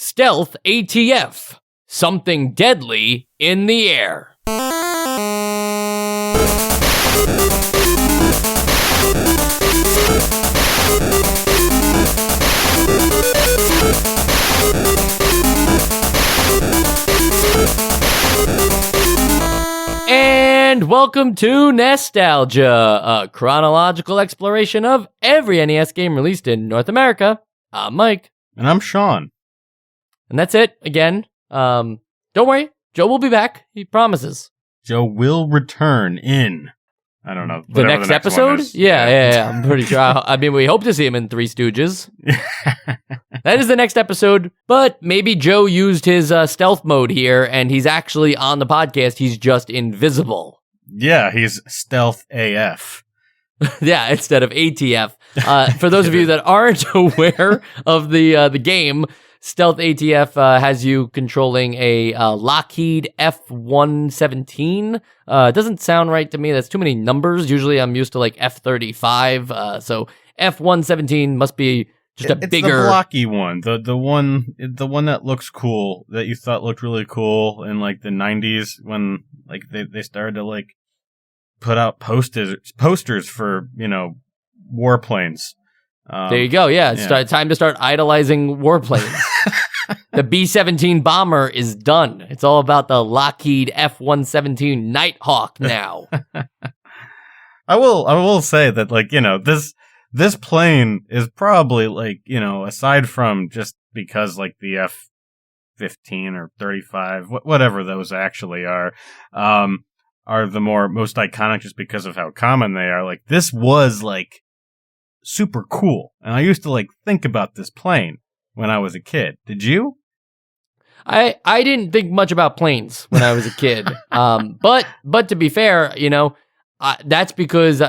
Stealth ATF. Something deadly in the air. And welcome to Nostalgia, a chronological exploration of every NES game released in North America. I'm Mike. And I'm Sean. And that's it, again. Don't worry, Joe will be back. He promises. Joe will return in, I don't know. The next episode? Yeah, I'm pretty sure. I mean, we hope to see him in Three Stooges. That is the next episode, but maybe Joe used his stealth mode here, and he's actually on the podcast. He's just invisible. Yeah, he's stealth AF. Yeah, instead of ATF. For those of you that aren't aware of the game, Stealth ATF has you controlling a Lockheed F-117. It doesn't sound right to me. That's too many numbers. Usually I'm used to like F-35. So F-117 must be just it's bigger... the blocky one. The one that looks cool, that you thought looked really cool in like the 90s when like they started to like put out posters for, warplanes. There you go. Yeah, it's time to start idolizing warplanes. The B-17 bomber is done. It's all about the Lockheed F-117 Nighthawk now. I will say that, like, this plane is probably like, aside from just because like the F-15 or 35, whatever those actually are the most iconic just because of how common they are. Like, this was like super cool. And I used to like think about this plane when I was a kid. Did you? I didn't think much about planes when I was a kid. But to be fair, that's because,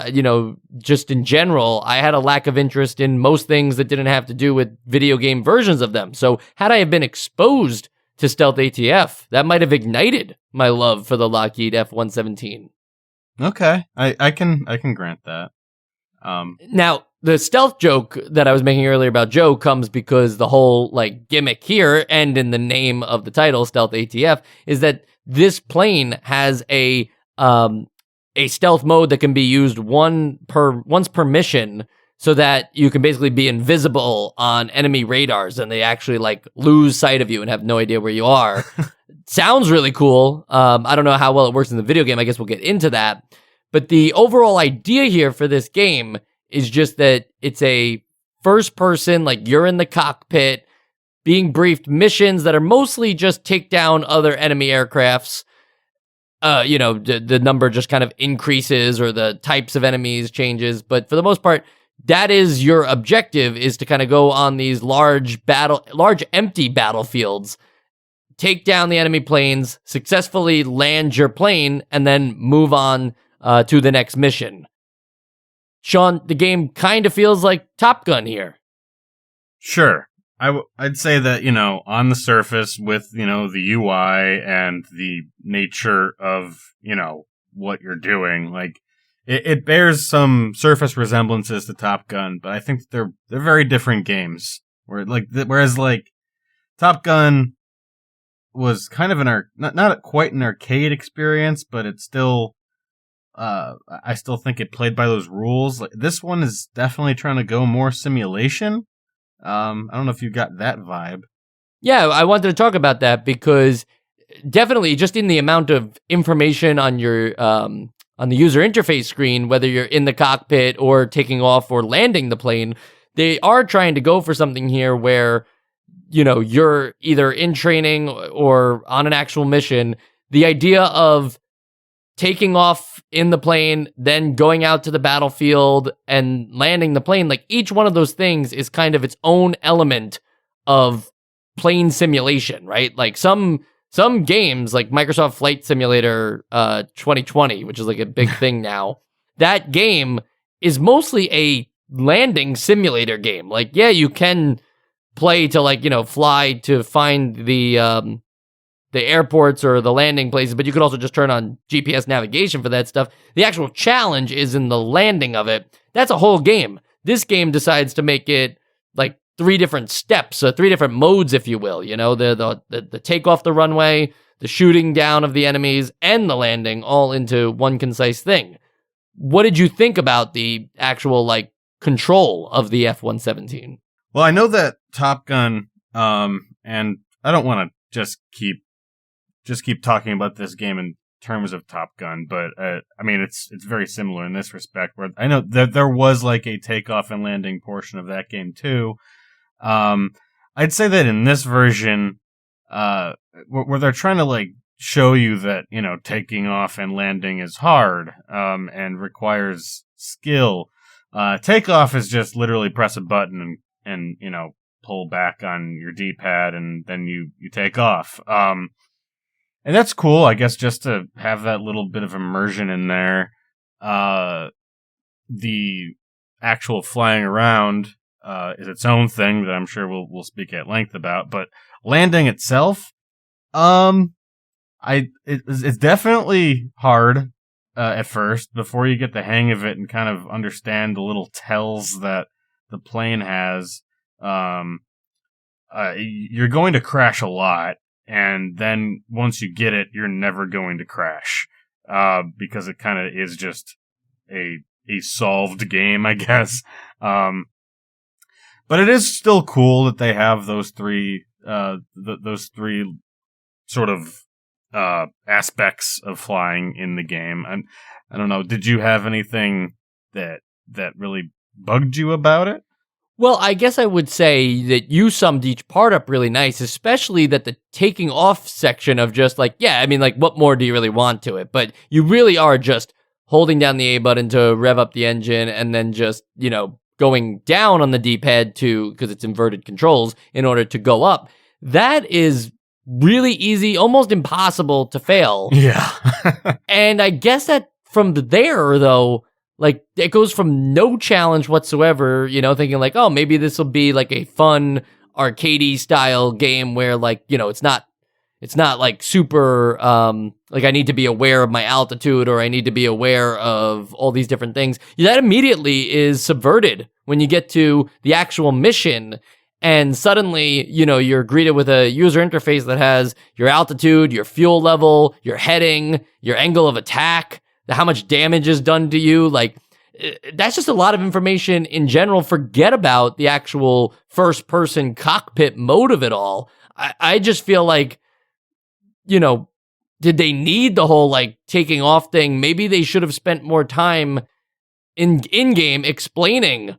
just in general, I had a lack of interest in most things that didn't have to do with video game versions of them. So had I have been exposed to Stealth ATF, that might have ignited my love for the Lockheed F-117. Okay, I can grant that. Now, the stealth joke that I was making earlier about Joe comes because the whole like gimmick here and in the name of the title, Stealth ATF, is that this plane has a stealth mode that can be used once per mission, so that you can basically be invisible on enemy radars and they actually like lose sight of you and have no idea where you are. Sounds really cool. I don't know how well it works in the video game. I guess we'll get into that. But the overall idea here for this game is just that it's a first person, like you're in the cockpit, being briefed missions that are mostly just take down other enemy aircrafts. The number just kind of increases or the types of enemies changes. But for the most part, that is your objective, is to kind of go on these large empty battlefields, take down the enemy planes, successfully land your plane, and then move on to the next mission. Sean, the game kind of feels like Top Gun here. Sure. I'd say that, on the surface with, the UI and the nature of, what you're doing, like, it bears some surface resemblances to Top Gun, but I think they're very different games. Whereas, Top Gun was kind of not quite an arcade experience, but it's still... I still think it played by those rules. Like, this one is definitely trying to go more simulation. I don't know if you got that vibe. Yeah, I wanted to talk about that because definitely just in the amount of information on your on the user interface screen, whether you're in the cockpit or taking off or landing the plane, they are trying to go for something here where, you're either in training or on an actual mission. The idea of taking off in the plane, then going out to the battlefield and landing the plane, like each one of those things is kind of its own element of plane simulation, right? Like some games, like Microsoft Flight Simulator 2020, which is like a big thing now, that game is mostly a landing simulator game. Like, yeah, you can play to like, fly to find the airports or the landing places, but you could also just turn on GPS navigation for that stuff. The actual challenge is in the landing of it. That's a whole game. This game decides to make it like three different steps, three different modes, if you will. You know, the take off the runway, the shooting down of the enemies, and the landing all into one concise thing. What did you think about the actual like control of the F-117? Well, I know that Top Gun, and I don't want to just keep talking about this game in terms of Top Gun, but I mean it's very similar in this respect. Where I know that there was like a takeoff and landing portion of that game too. I'd say that in this version, where they're trying to like show you that, you know, taking off and landing is hard, and requires skill. Takeoff is just literally press a button and you know, pull back on your D-pad and then you take off. And that's cool, I guess, just to have that little bit of immersion in there. The actual flying around is its own thing that I'm sure we'll speak at length about, but landing itself, it's definitely hard at first before you get the hang of it and kind of understand the little tells that the plane has. You're going to crash a lot, and then once you get it, you're never going to crash, because it kind of is just a solved game, I guess. But it is still cool that they have those three sort of aspects of flying in the game. I don't know. Did you have anything that really bugged you about it? Well, I guess I would say that you summed each part up really nice, especially that the taking off section of just like, yeah, I mean, like, what more do you really want to it? But you really are just holding down the A button to rev up the engine and then just, you know, going down on the D-pad because it's inverted controls in order to go up. That is really easy, almost impossible to fail. Yeah. And I guess that from there, though, like, it goes from no challenge whatsoever, you know, thinking like, oh, maybe this will be like a fun arcadey style game where, like, you know, it's not like super, like I need to be aware of my altitude or I need to be aware of all these different things. That immediately is subverted when you get to the actual mission. And suddenly, you know, you're greeted with a user interface that has your altitude, your fuel level, your heading, your angle of attack, how much damage is done to you. Like, that's just a lot of information in general. Forget about the actual first-person cockpit mode of it all. I just feel like, you know, did they need the whole, like, taking off thing? Maybe they should have spent more time in-game explaining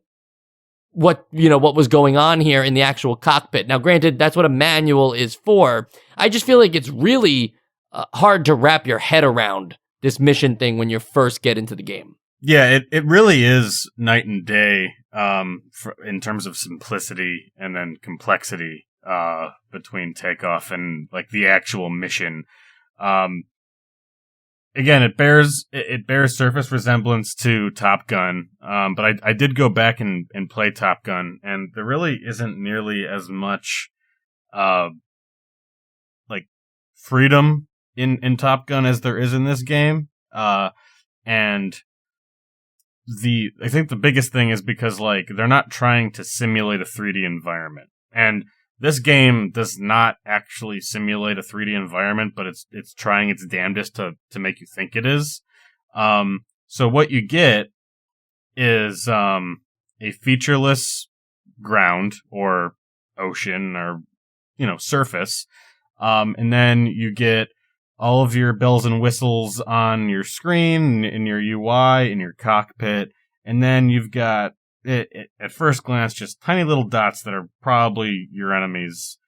what was going on here in the actual cockpit. Now, granted, that's what a manual is for. I just feel like it's really hard to wrap your head around this mission thing when you first get into the game. Yeah, it really is night and day in terms of simplicity and then complexity between takeoff and like the actual mission. Again, it bears surface resemblance to Top Gun, but I did go back and play Top Gun, and there really isn't nearly as much like freedom in Top Gun as there is in this game. And I think the biggest thing is because like they're not trying to simulate a 3D environment, and this game does not actually simulate a 3D environment, but it's trying its damnedest to make you think it is. So what you get is a featureless ground or ocean or, you know, surface, and then you get all of your bells and whistles on your screen, in your UI, in your cockpit, and then you've got at first glance just tiny little dots that are probably your enemies,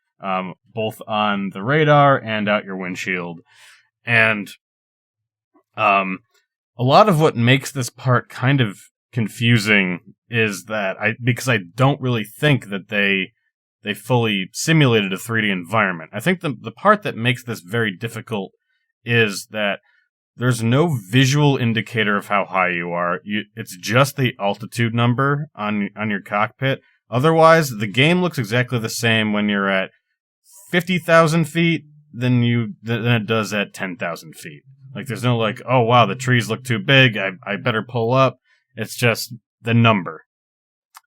both on the radar and out your windshield. And a lot of what makes this part kind of confusing is that because I don't really think that they fully simulated a 3D environment. I think the part that makes this very difficult is that there's no visual indicator of how high you are. It's just the altitude number on your cockpit. Otherwise, the game looks exactly the same when you're at 50,000 feet than it does at 10,000 feet. Like, there's no like, oh wow, the trees look too big, I better pull up. It's just the number.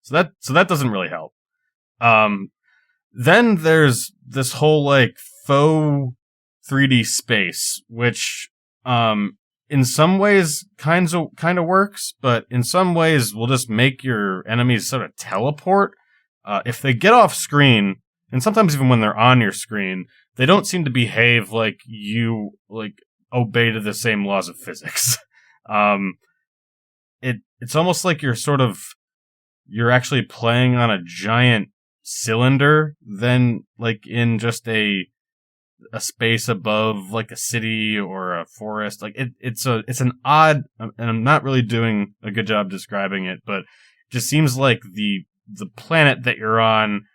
So that doesn't really help. Then there's this whole like faux 3D space, which in some ways kind of works, but in some ways will just make your enemies sort of teleport. If they get off screen, and sometimes even when they're on your screen, they don't seem to behave like you like obey to the same laws of physics. It's almost like you're actually playing on a giant cylinder than like in just a space above like a city or a forest. Like it's an odd, and I'm not really doing a good job describing it, but it just seems like the planet that you're on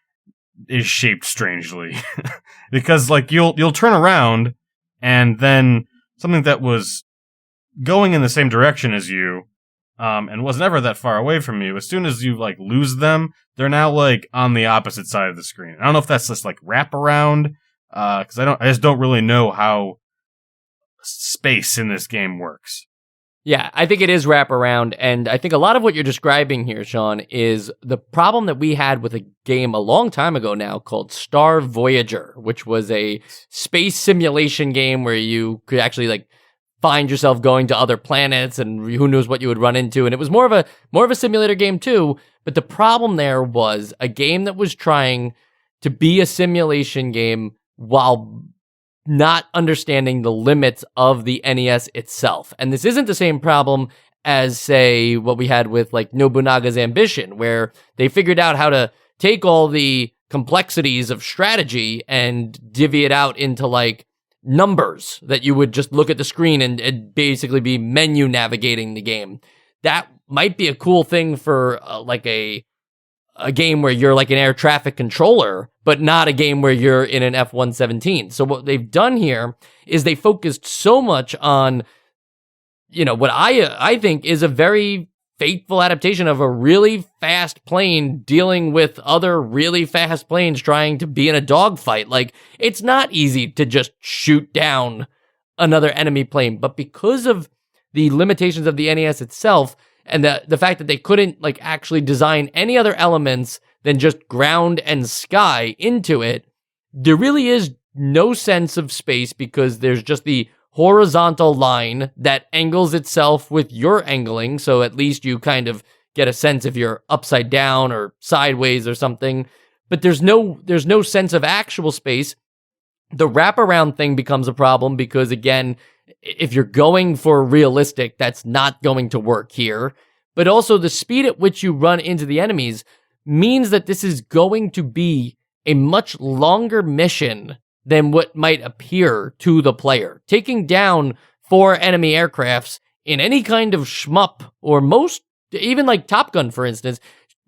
is shaped strangely. Because like you'll turn around and then something that was going in the same direction as you and was never that far away from you, as soon as you like lose them, they're now like on the opposite side of the screen. I don't know if that's just like wraparound, because I just don't really know how space in this game works. Yeah, I think it is wraparound, and I think a lot of what you're describing here, Sean, is the problem that we had with a game a long time ago now called Star Voyager, which was a space simulation game where you could actually like find yourself going to other planets and who knows what you would run into. And it was more of a simulator game too. But the problem there was a game that was trying to be a simulation game while not understanding the limits of the NES itself. And this isn't the same problem as, say, what we had with like Nobunaga's Ambition, where they figured out how to take all the complexities of strategy and divvy it out into like numbers that you would just look at the screen and basically be menu navigating the game. That might be a cool thing for like a game where you're like an air traffic controller, but not a game where you're in an F-117. So what they've done here is they focused so much on, you know, what I think is a very faithful adaptation of a really fast plane dealing with other really fast planes trying to be in a dogfight. Like, it's not easy to just shoot down another enemy plane, but because of the limitations of the NES itself and the fact that they couldn't like actually design any other elements than just ground and sky into it, there really is no sense of space because there's just the horizontal line that angles itself with your angling, so at least you kind of get a sense if you're upside down or sideways or something. But there's no sense of actual space. The wraparound thing becomes a problem because, again, if you're going for realistic, that's not going to work here. But also the speed at which you run into the enemies means that this is going to be a much longer mission than what might appear to the player. Taking down 4 enemy aircrafts in any kind of shmup, or most, even like Top Gun, for instance.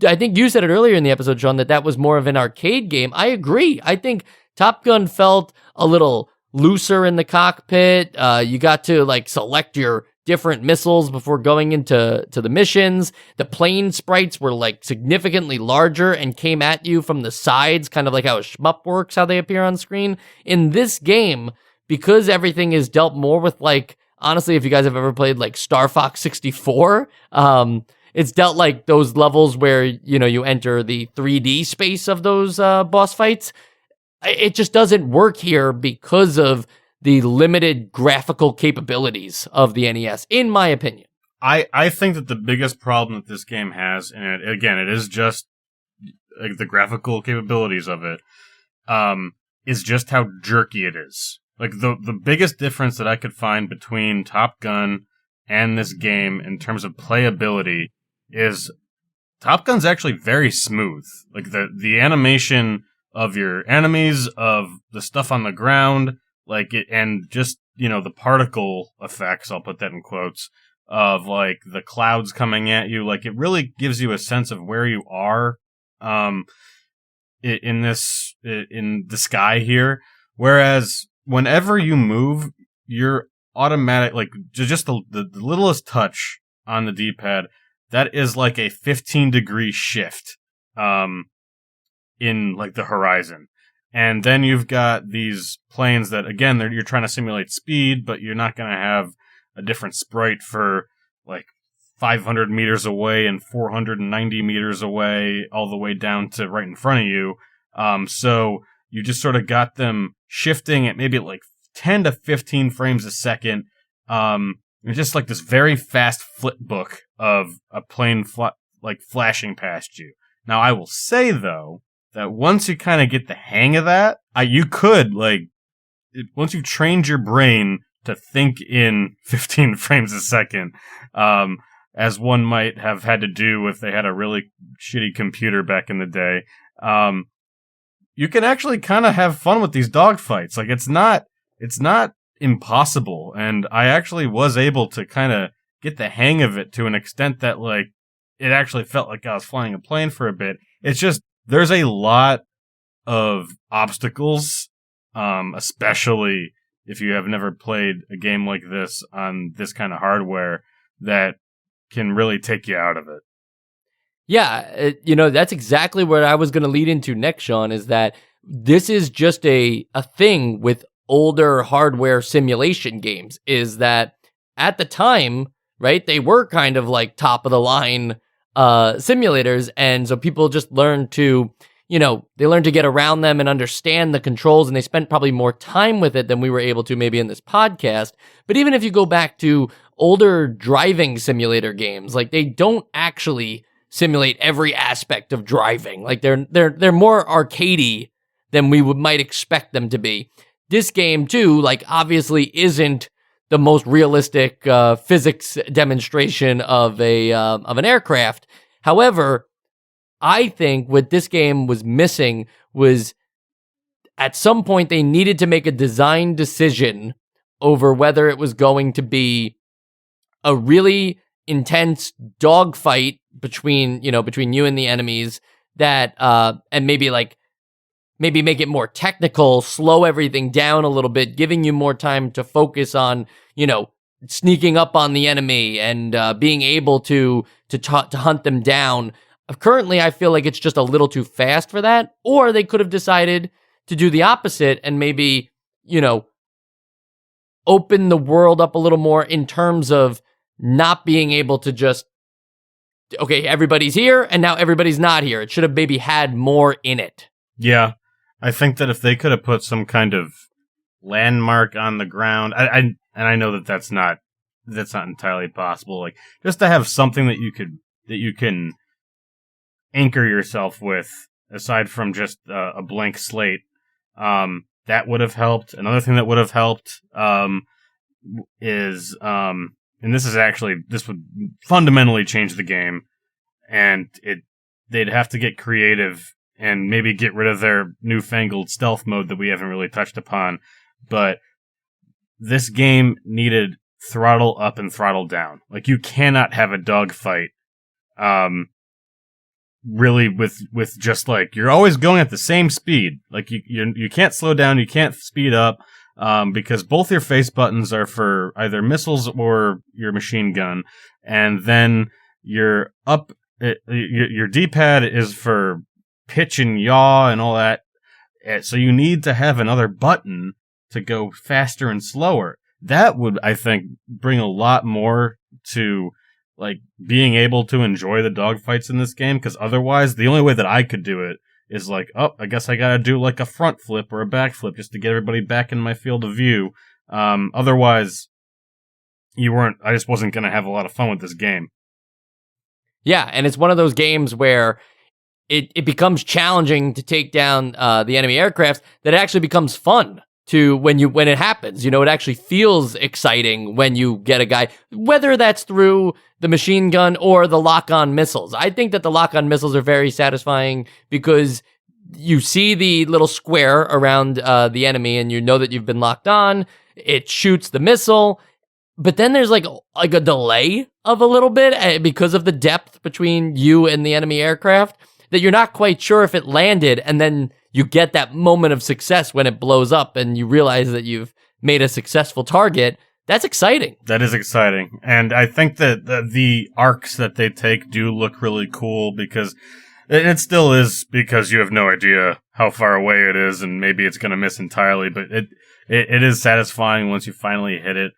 I think you said it earlier in the episode, Sean, that was more of an arcade game. I agree. I think Top Gun felt a little looser in the cockpit. You got to like select your different missiles before going into the missions. The plane sprites were like significantly larger and came at you from the sides, kind of like how a shmup works, how they appear on screen. In this game, because everything is dealt more with like, honestly, if you guys have ever played like Star Fox 64, it's dealt like those levels where, you know, you enter the 3D space of those boss fights. It just doesn't work here because of the limited graphical capabilities of the NES, in my opinion. I think that the biggest problem that this game has, and it is just like the graphical capabilities of it, is just how jerky it is. Like the biggest difference that I could find between Top Gun and this game in terms of playability is Top Gun's actually very smooth. Like the animation of your enemies, of the stuff on the ground, like it, and just, you know, the particle effects, I'll put that in quotes, of like the clouds coming at you, like it really gives you a sense of where you are in the sky here. Whereas whenever you move, you're automatic, like just the littlest touch on the D-pad, that is like a 15-degree shift in like the horizon. And then you've got these planes that, again, you're trying to simulate speed, but you're not going to have a different sprite for like 500 meters away and 490 meters away, all the way down to right in front of you. So you just sort of got them shifting at maybe like 10 to 15 frames a second. It's just like this very fast flip book of a plane flashing past you. Now, I will say, though, that once you kind of get the hang of that, you could, once you've trained your brain to think in 15 frames a second, as one might have had to do if they had a really shitty computer back in the day, you can actually kind of have fun with these dogfights. Like, it's not impossible, and I actually was able to kind of get the hang of it to an extent that, like, it actually felt like I was flying a plane for a bit. It's just, there's a lot of obstacles, especially if you have never played a game like this on this kind of hardware, that can really take you out of it. Yeah, that's exactly what I was going to lead into next, Sean, is that this is just a thing with older hardware simulation games, is that at the time, right, they were kind of like top of the line simulators, and so people just learned to, they learned to get around them and understand the controls, and they spent probably more time with it than we were able to maybe in this podcast. But even if you go back to older driving simulator games, like, they don't actually simulate every aspect of driving. Like, they're more arcadey than we might expect them to be. This game too, like, obviously isn't the most realistic physics demonstration of an aircraft. However, I think what this game was missing was, at some point they needed to make a design decision over whether it was going to be a really intense dogfight between you and the enemies, that and maybe make it more technical, slow everything down a little bit, giving you more time to focus on, sneaking up on the enemy and being able to hunt them down. Currently, I feel like it's just a little too fast for that, or they could have decided to do the opposite and maybe, open the world up a little more in terms of not being able to just, okay, everybody's here and now everybody's not here. It should have maybe had more in it. Yeah. I think that if they could have put some kind of landmark on the ground, and I know that that's not entirely possible. Like, just to have something that you can anchor yourself with, aside from just a blank slate, that would have helped. Another thing that would have helped is, and this would fundamentally change the game, and they'd have to get creative and maybe get rid of their newfangled stealth mode that we haven't really touched upon. But this game needed throttle up and throttle down. Like, you cannot have a dogfight, really with just like, you're always going at the same speed. Like, you can't slow down, you can't speed up, because both your face buttons are for either missiles or your machine gun, and then your D-pad is for pitch and yaw and all that. So you need to have another button to go faster and slower. That would, I think, bring a lot more to, like, being able to enjoy the dogfights in this game, because otherwise, the only way that I could do it is like, oh, I guess I gotta do like a front flip or a back flip just to get everybody back in my field of view. Otherwise, I just wasn't gonna have a lot of fun with this game. Yeah, and it's one of those games where it becomes challenging to take down the enemy aircraft, that it actually becomes fun to when it happens. It actually feels exciting when you get a guy, whether that's through the machine gun or the lock-on missiles. I think that the lock-on missiles are very satisfying because you see the little square around the enemy and you know that you've been locked on. It shoots the missile, but then there's like a delay of a little bit because of the depth between you and the enemy aircraft, that you're not quite sure if it landed, and then you get that moment of success when it blows up and you realize that you've made a successful target. That's exciting. That is exciting. And I think that the arcs that they take do look really cool, because it still is, because you have no idea how far away it is, and maybe it's going to miss entirely, but it is satisfying once you finally hit it.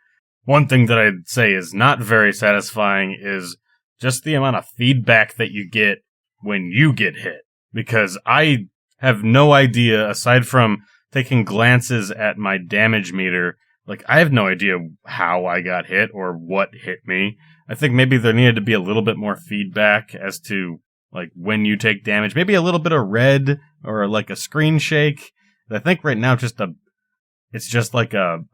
One thing that I'd say is not very satisfying is just the amount of feedback that you get when you get hit. Because I have no idea, aside from taking glances at my damage meter, like, I have no idea how I got hit or what hit me. I think maybe there needed to be a little bit more feedback as to, like, when you take damage. Maybe a little bit of red or, like, a screen shake. I think right now it's just like a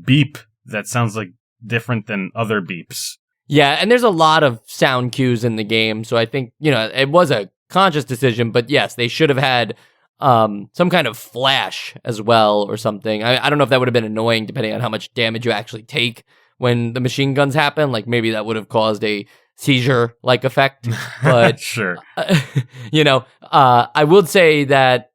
beep that sounds like different than other beeps. Yeah, and there's a lot of sound cues in the game, so I think, it was a conscious decision, but yes, they should have had some kind of flash as well or something. I don't know if that would have been annoying depending on how much damage you actually take when the machine guns happen. Like, maybe that would have caused a seizure-like effect, but sure. I would say that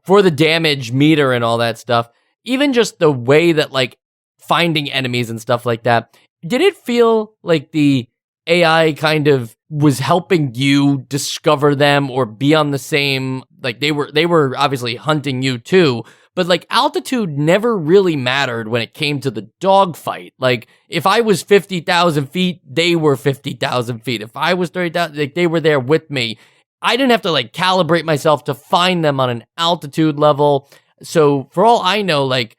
for the damage meter and all that stuff, even just the way that, like, finding enemies and stuff like that, did it feel like the AI kind of was helping you discover them or be on the same, like, they were obviously hunting you too, but, like, altitude never really mattered when it came to the dogfight. Like, if I was 50,000 feet, they were 50,000 feet. If I was 30,000, like, they were there with me. I didn't have to, like, calibrate myself to find them on an altitude level. So for all I know, like,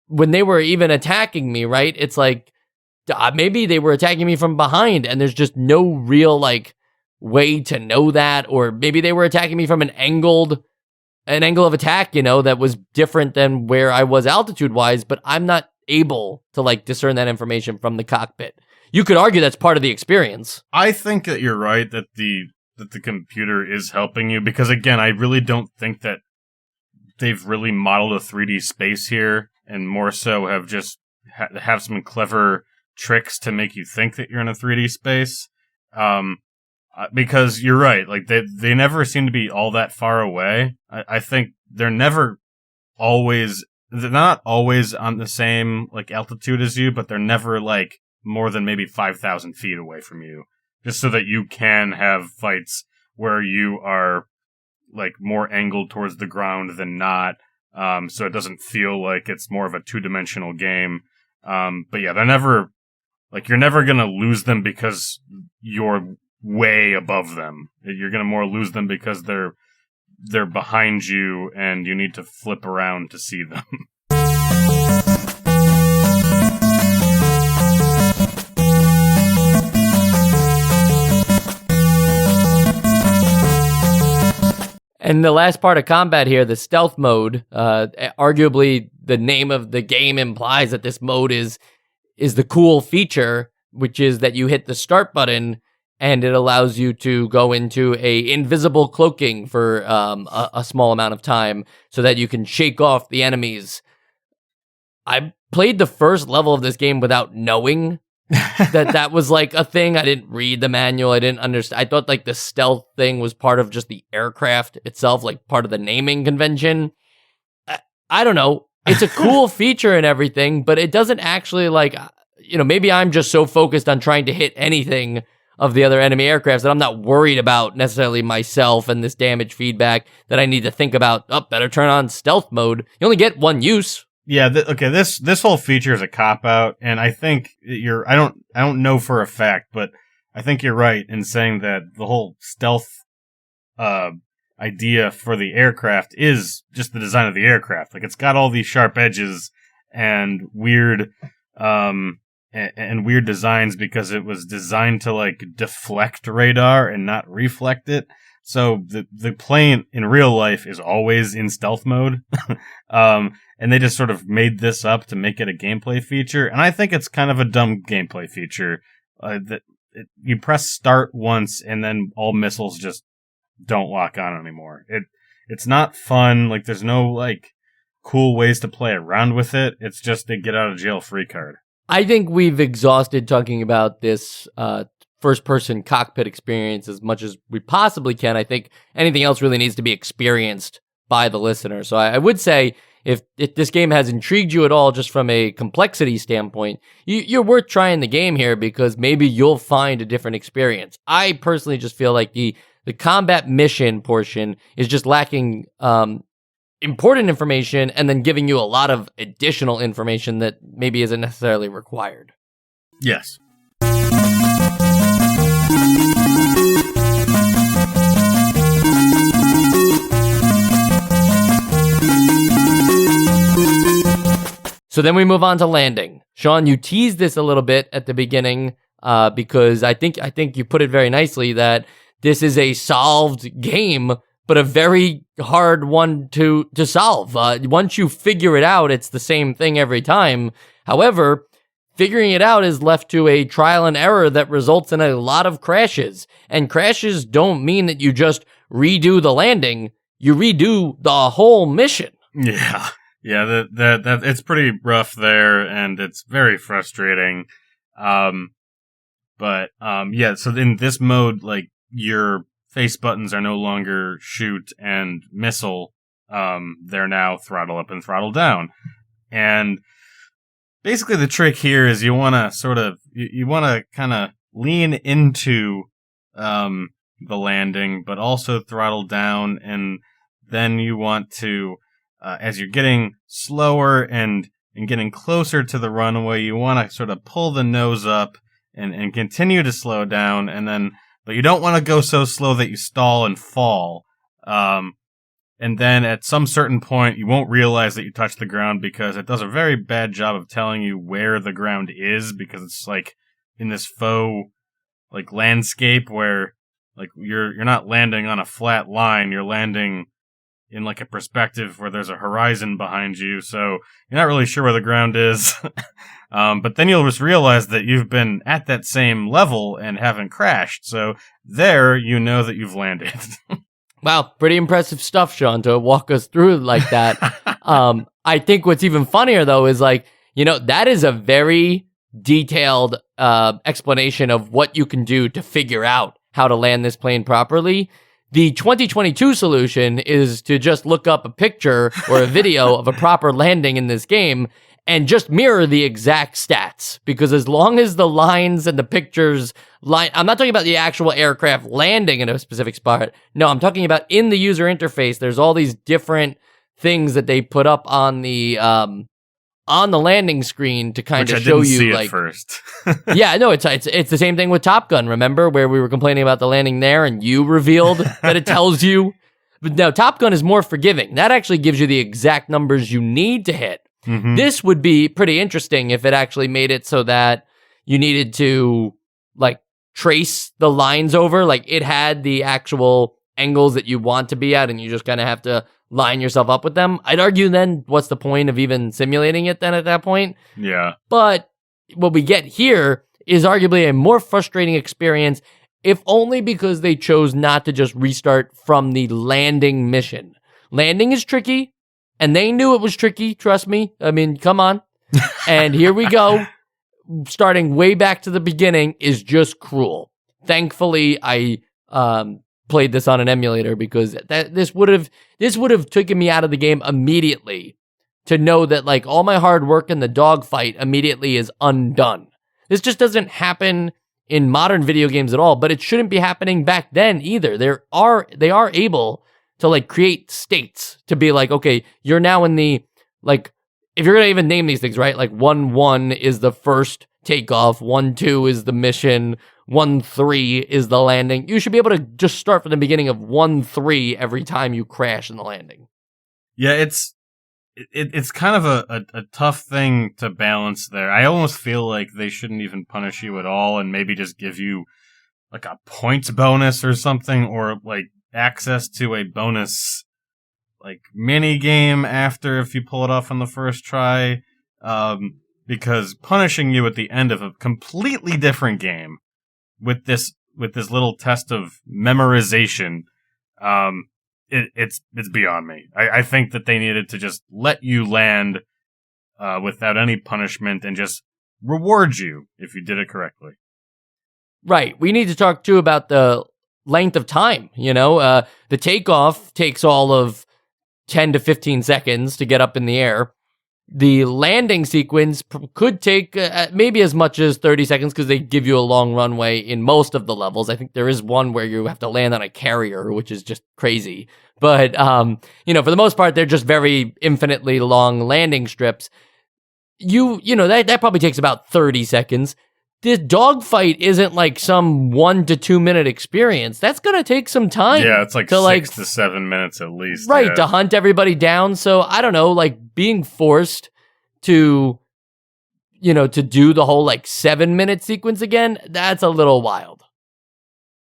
when they were even attacking me, right, it's like, maybe they were attacking me from behind and there's just no real, like, way to know that. Or maybe they were attacking me from an angle of attack, that was different than where I was altitude-wise, but I'm not able to, like, discern that information from the cockpit. You could argue that's part of the experience. I think that you're right that the computer is helping you, because, again, I really don't think that they've really modeled a 3D space here, and more so have just have some clever tricks to make you think that you're in a 3D space. Because you're right, like, they never seem to be all that far away. I think they're not always on the same, like, altitude as you, but they're never, like, more than maybe 5,000 feet away from you. Just so that you can have fights where you are, like, more angled towards the ground than not. So it doesn't feel like it's more of a two-dimensional game. But yeah, they're never, like, you're never gonna lose them because you're way above them. You're gonna more lose them because they're behind you and you need to flip around to see them. And the last part of combat here, the stealth mode, arguably the name of the game implies that this mode is the cool feature, which is that you hit the start button and it allows you to go into a invisible cloaking for a small amount of time so that you can shake off the enemies. I played the first level of this game without knowing that was, like, a thing. I didn't read the manual. I didn't understand. I thought, like, the stealth thing was part of just the aircraft itself, like part of the naming convention. I don't know. It's a cool feature and everything, but it doesn't actually, like, maybe I'm just so focused on trying to hit anything of the other enemy aircrafts that I'm not worried about necessarily myself and this damage feedback that I need to think about, better turn on stealth mode. You only get one use. Yeah, this whole feature is a cop-out, and I think I don't know for a fact, but I think you're right in saying that the whole stealth idea for the aircraft is just the design of the aircraft. Like, it's got all these sharp edges and weird weird designs because it was designed to, like, deflect radar and not reflect it. So the plane in real life is always in stealth mode. And they just sort of made this up to make it a gameplay feature. And I think it's kind of a dumb gameplay feature. You press start once and then all missiles just don't lock on anymore. It's not fun. Like, there's no, like, cool ways to play around with it. It's just a get out of jail free card. I think we've exhausted talking about this first-person cockpit experience as much as we possibly can. I think anything else really needs to be experienced by the listener. So I would say if this game has intrigued you at all just from a complexity standpoint, you're worth trying the game here because maybe you'll find a different experience. I personally just feel like the combat mission portion is just lacking important information and then giving you a lot of additional information that maybe isn't necessarily required. Yes. So then we move on to landing. Sean, you teased this a little bit at the beginning because I think you put it very nicely that this is a solved game, but a very hard one to solve. Once you figure it out, it's the same thing every time. However, figuring it out is left to a trial and error that results in a lot of crashes. And crashes don't mean that you just redo the landing. You redo the whole mission. Yeah. Yeah, that it's pretty rough there, and it's very frustrating. Yeah, so in this mode, like, your face buttons are no longer shoot and missile. They're now throttle up and throttle down. And basically the trick here is you want to kind of lean into the landing, but also throttle down, and then you want to as you're getting slower and getting closer to the runway, you want to sort of pull the nose up and continue to slow down, but you don't want to go so slow that you stall and fall. And then at some certain point, you won't realize that you touched the ground because it does a very bad job of telling you where the ground is, because it's like in this faux like landscape where like you're not landing on a flat line, you're landing in like a perspective where there's a horizon behind you, so you're not really sure where the ground is. But then you'll just realize that you've been at that same level and haven't crashed, so there you know that you've landed. Wow, pretty impressive stuff, Sean, to walk us through like that. I think what's even funnier, though, is like, that is a very detailed explanation of what you can do to figure out how to land this plane properly. The 2022 solution is to just look up a picture or a video of a proper landing in this game and just mirror the exact stats. Because as long as the lines and the pictures line, I'm not talking about the actual aircraft landing in a specific spot. No, I'm talking about in the user interface, there's all these different things that they put up on the landing screen to kind of show you, see like, at first. Yeah, no, it's the same thing with Top Gun. Remember where we were complaining about the landing there, and you revealed that it tells you. But no, Top Gun is more forgiving. That actually gives you the exact numbers you need to hit. Mm-hmm. This would be pretty interesting if it actually made it so that you needed to like trace the lines over, like it had the actual angles that you want to be at, and you just kind of have to line yourself up with them. I'd argue then, what's the point of even simulating it then at that point? Yeah. But what we get here is arguably a more frustrating experience, if only because they chose not to just restart from the landing mission. Landing is tricky, and they knew it was tricky, trust me. I mean, come on. And here we go. Starting way back to the beginning is just cruel. Thankfully, I played this on an emulator because this would have taken me out of the game immediately to know that like all my hard work in the dogfight immediately is undone. This just doesn't happen in modern video games at all, but it shouldn't be happening back then either. They are able to like create states to be like, okay, you're now in the, like, if you're gonna even name these things, right? Like 1-1 is the first takeoff, 1-2 is the mission, 1-3 is the landing. You should be able to just start from the beginning of 1-3 every time you crash in the landing. Yeah, it's kind of a tough thing to balance there. I almost feel like they shouldn't even punish you at all and maybe just give you like a points bonus or something, or like access to a bonus like mini game after if you pull it off on the first try. Because punishing you at the end of a completely different game with this little test of memorization, it's beyond me. I think that they needed to just let you land without any punishment and just reward you if you did it correctly. Right. We need to talk too about the length of time. The takeoff takes all of 10 to 15 seconds to get up in the air. The landing sequence could take maybe as much as 30 seconds because they give you a long runway in most of the levels. I think there is one where you have to land on a carrier, which is just crazy. But, for the most part, they're just very infinitely long landing strips. That probably takes about 30 seconds. this dogfight isn't like some 1 to 2 minute experience. That's going to take some time. Yeah, it's like to 6 to 7 minutes at least. Right, yeah. to hunt everybody down. So I don't know, like being forced to, to do the whole like 7-minute sequence again, that's a little wild.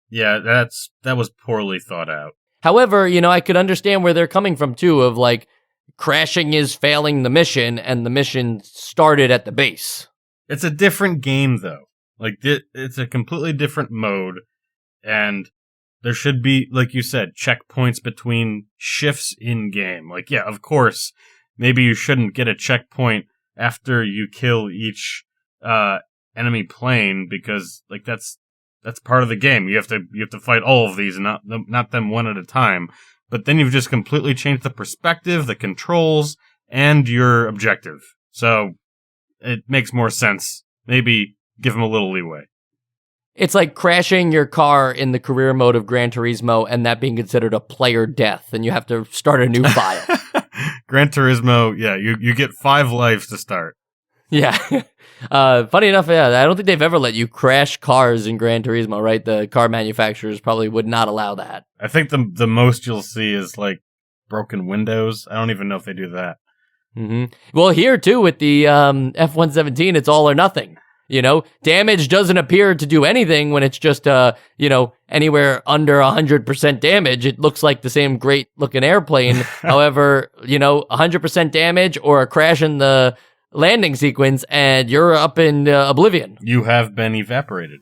Yeah, that was poorly thought out. However, I could understand where they're coming from too, of like crashing is failing the mission and the mission started at the base. It's a different game, though. Like, it's a completely different mode, and there should be, like you said, checkpoints between shifts in-game. Like, yeah, of course, maybe you shouldn't get a checkpoint after you kill each enemy plane, because, like, that's part of the game. You have to fight all of these, and not them one at a time. But then you've just completely changed the perspective, the controls, and your objective. So it makes more sense. Maybe give them a little leeway. It's like crashing your car in the career mode of Gran Turismo and that being considered a player death, and you have to start a new file. Gran Turismo, yeah, you get 5 lives to start. Yeah. Funny enough, yeah, I don't think they've ever let you crash cars in Gran Turismo, right? The car manufacturers probably would not allow that. I think the most you'll see is like broken windows. I don't even know if they do that. Mm-hmm. Well, here too with the F-117, it's all or nothing. Damage doesn't appear to do anything when it's just anywhere under 100% damage. It looks like the same great looking airplane. However, 100% damage or a crash in the landing sequence and you're up in oblivion. You have been evaporated.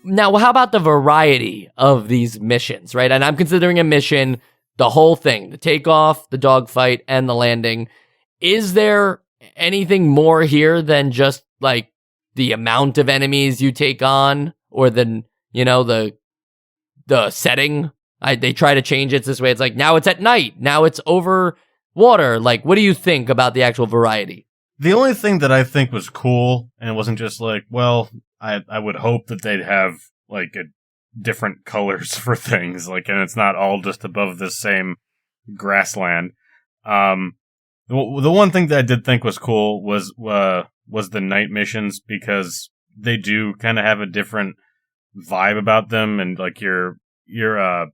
Now, how about the variety of these missions, right? And I'm considering a mission, the whole thing, the takeoff, the dogfight, and the landing. Is there anything more here than just like the amount of enemies you take on, or the setting? They try to change it this way. It's like, now it's at night. Now it's over water. Like, what do you think about the actual variety? The only thing that I think was cool, and it wasn't just like, well, I would hope that they'd have like different colors for things, like, and it's not all just above the same grassland. The one thing that I did think was cool was the night missions, because they do kind of have a different vibe about them, and like your UI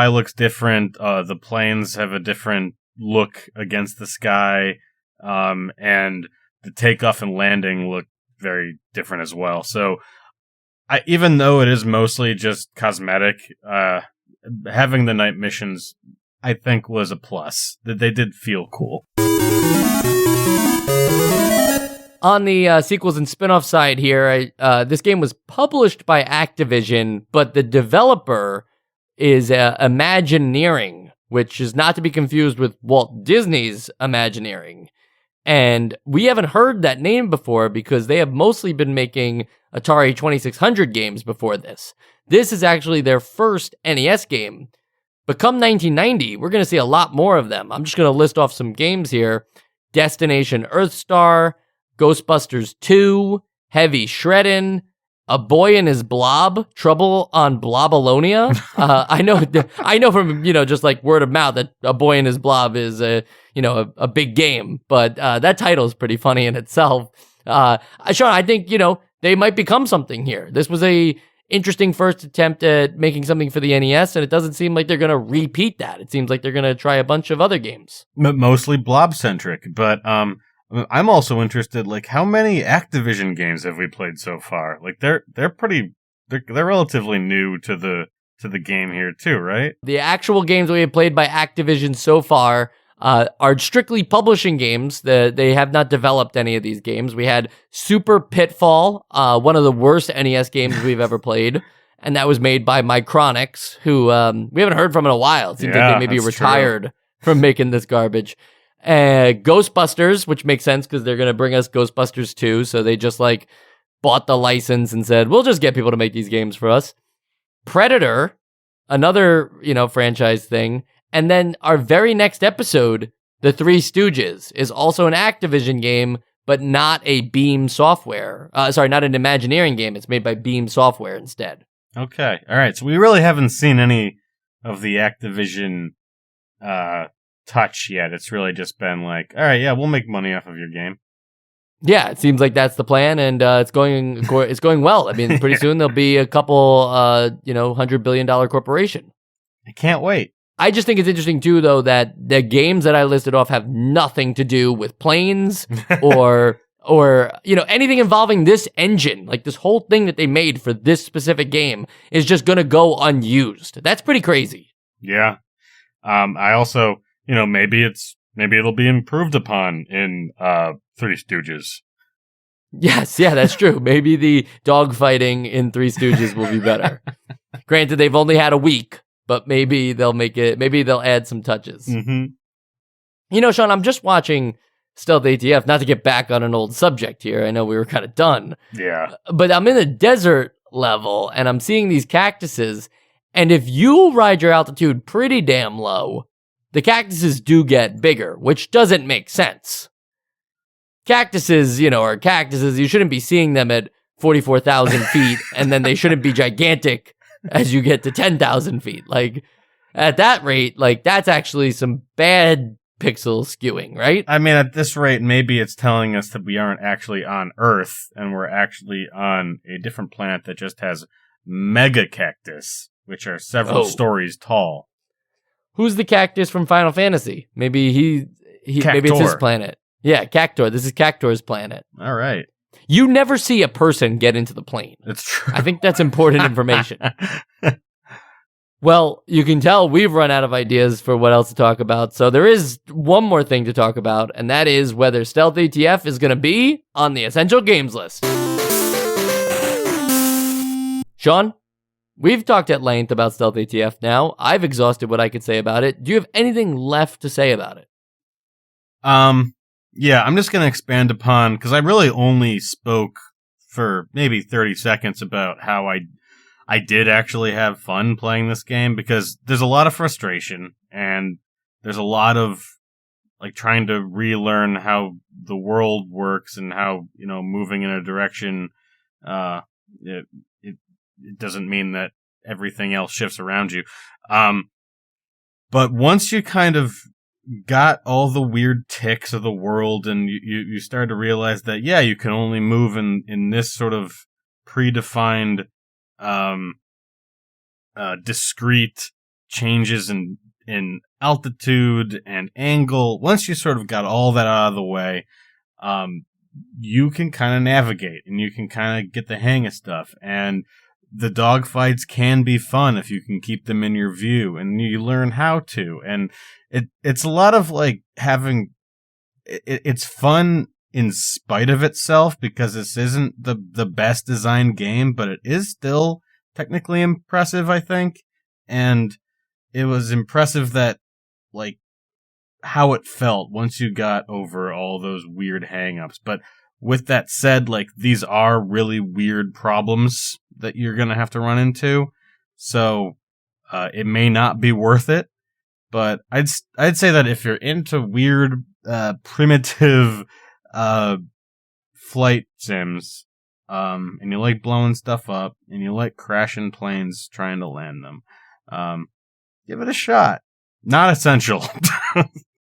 looks different. The planes have a different look against the sky, and the takeoff and landing look very different as well. So, even though it is mostly just cosmetic, having the night missions, I think, was a plus. That they did feel cool. On the sequels and spin-off side here, this game was published by Activision, but the developer is Imagineering, which is not to be confused with Walt Disney's Imagineering. And we haven't heard that name before because they have mostly been making Atari 2600 games before this. This is actually their first NES game. But come 1990, we're going to see a lot more of them. I'm just going to list off some games here. Destination Earthstar, Ghostbusters 2, Heavy Shreddin', A Boy and His Blob, Trouble on Blobolonia. I know from, just like word of mouth that A Boy and His Blob is a big game, but that title is pretty funny in itself. Sean, I think, they might become something here. This was a interesting first attempt at making something for the NES, and it doesn't seem like they're going to repeat that. It seems like they're going to try a bunch of other games. Mostly blob-centric, but I'm also interested, like, how many Activision games have we played so far? Like, they're relatively new to the game here too, right? The actual games we have played by Activision so far are strictly publishing games. They have not developed any of these games. We had Super Pitfall, one of the worst NES games we've ever played, and that was made by Micronix, who we haven't heard from in a while. It seems like they maybe retired from making this garbage. Ghostbusters, which makes sense because they're going to bring us Ghostbusters 2, so they just like bought the license and said, we'll just get people to make these games for us. Predator, another, franchise thing. And then our very next episode, The Three Stooges, is also an Activision game, but not a Beam Software. Not an Imagineering game. It's made by Beam Software instead. Okay. All right. So we really haven't seen any of the Activision touch yet. It's really just been like, all right, yeah, we'll make money off of your game. Yeah, it seems like that's the plan, and it's going well. I mean, pretty soon there'll be a couple, $100 billion corporation. I can't wait. I just think it's interesting too, though, that the games that I listed off have nothing to do with planes or anything involving this engine. Like this whole thing that they made for this specific game is just going to go unused. That's pretty crazy. Yeah. I also, maybe it'll be improved upon in Three Stooges. Yes, yeah, that's true. Maybe the dogfighting in Three Stooges will be better. Granted, they've only had a week, but maybe they'll add some touches. Mm-hmm. Sean, I'm just watching Stealth ATF, not to get back on an old subject here. I know we were kind of done. Yeah. But I'm in a desert level, and I'm seeing these cactuses, and if you ride your altitude pretty damn low, the cactuses do get bigger, which doesn't make sense. Cactuses, are cactuses. You shouldn't be seeing them at 44,000 feet, and then they shouldn't be gigantic as you get to 10,000 feet. Like, at that rate, like, that's actually some bad pixel skewing, right? I mean, at this rate, maybe it's telling us that we aren't actually on Earth, and we're actually on a different planet that just has mega cactus, which are several stories tall. Who's the cactus from Final Fantasy? Maybe maybe it's his planet. Yeah, Cactor. This is Cactor's planet. All right. You never see a person get into the plane. It's true. I think that's important information. Well, you can tell we've run out of ideas for what else to talk about. So there is one more thing to talk about, and that is whether Stealth ATF is going to be on the Essential Games list. Sean, we've talked at length about Stealth ATF now. I've exhausted what I could say about it. Do you have anything left to say about it? Yeah, I'm just going to expand upon, because I really only spoke for maybe 30 seconds about how I did actually have fun playing this game, because there's a lot of frustration, and there's a lot of like trying to relearn how the world works and how, moving in a direction, it doesn't mean that everything else shifts around you. But once you kind of got all the weird ticks of the world, and you start to realize that, yeah, you can only move in this sort of predefined, discrete changes in altitude and angle. Once you sort of got all that out of the way, you can kind of navigate, and you can kind of get the hang of stuff. And the dogfights can be fun if you can keep them in your view, and you learn how to. And it's a lot of like having. It's fun in spite of itself, because this isn't the best designed game, but it is still technically impressive, I think. And it was impressive that, like, how it felt once you got over all those weird hang-ups. But with that said, like, these are really weird problems that you're going to have to run into. So it may not be worth it. But I'd say that if you're into weird, primitive flight sims, and you like blowing stuff up, and you like crashing planes trying to land them, give it a shot. Not essential.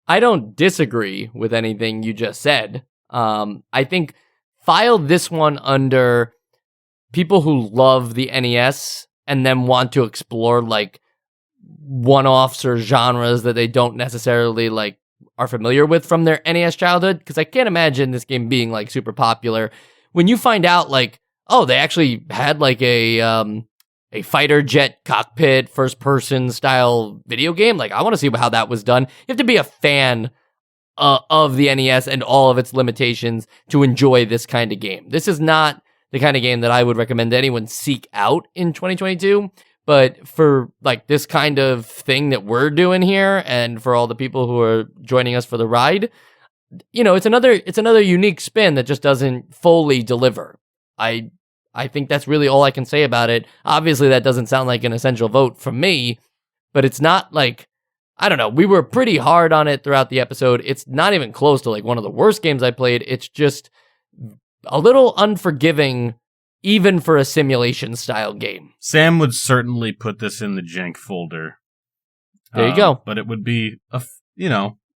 I don't disagree with anything you just said. I think file this one under people who love the NES and then want to explore like one-offs or genres that they don't necessarily like are familiar with from their NES childhood, because I can't imagine this game being like super popular. When you find out like, oh, they actually had like a fighter jet cockpit first-person style video game, like I want to see how that was done. You have to be a fan of the NES and all of its limitations to enjoy this kind of game. This is not the kind of game that I would recommend anyone seek out in 2022. But for like this kind of thing that we're doing here, and for all the people who are joining us for the ride, it's another unique spin that just doesn't fully deliver. I think that's really all I can say about it. Obviously, that doesn't sound like an essential vote from me, but it's not like, I don't know, we were pretty hard on it throughout the episode. It's not even close to like one of the worst games I played. It's just a little unforgiving, even for a simulation style game. Sam would certainly put this in the jank folder. There you go. But it would be,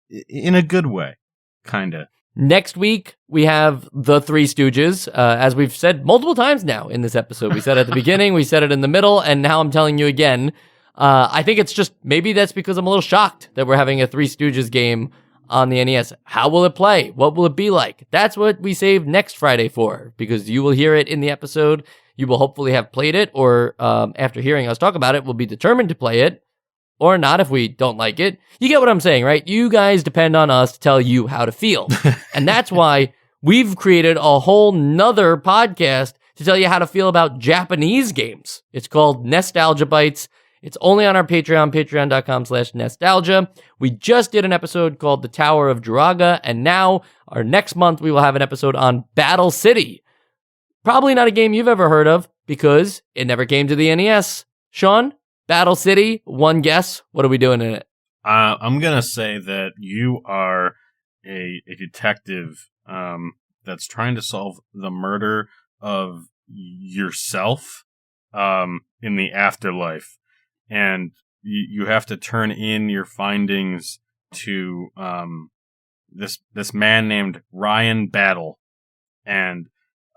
in a good way, kind of. Next week, we have The Three Stooges. As we've said multiple times now in this episode. We said it at the beginning, we said it in the middle, and now I'm telling you again. I think it's just, maybe that's because I'm a little shocked that we're having a Three Stooges game on the NES. How will it play? What will it be like? That's what we saved next Friday for, because you will hear it in the episode. You will hopefully have played it, or after hearing us talk about it, will be determined to play it, or not if we don't like it. You get what I'm saying, right? You guys depend on us to tell you how to feel. And that's why we've created a whole nother podcast to tell you how to feel about Japanese games. It's called Nostalgia Bites. It's only on our Patreon, patreon.com/nostalgia. We just did an episode called The Tower of Jiraga, and now our next month we will have an episode on Battle City. Probably not a game you've ever heard of because it never came to the NES. Sean, Battle City, one guess. What are we doing in it? I'm going to say that you are a detective that's trying to solve the murder of yourself in the afterlife. And you have to turn in your findings to this man named Ryan Battle. And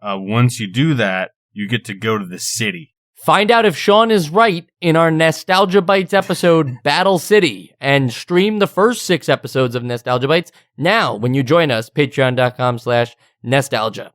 once you do that, you get to go to the city. Find out if Sean is right in our Nostalgia Bites episode, Battle City, and stream the first 6 episodes of Nostalgia Bites now when you join us, patreon.com/nostalgia.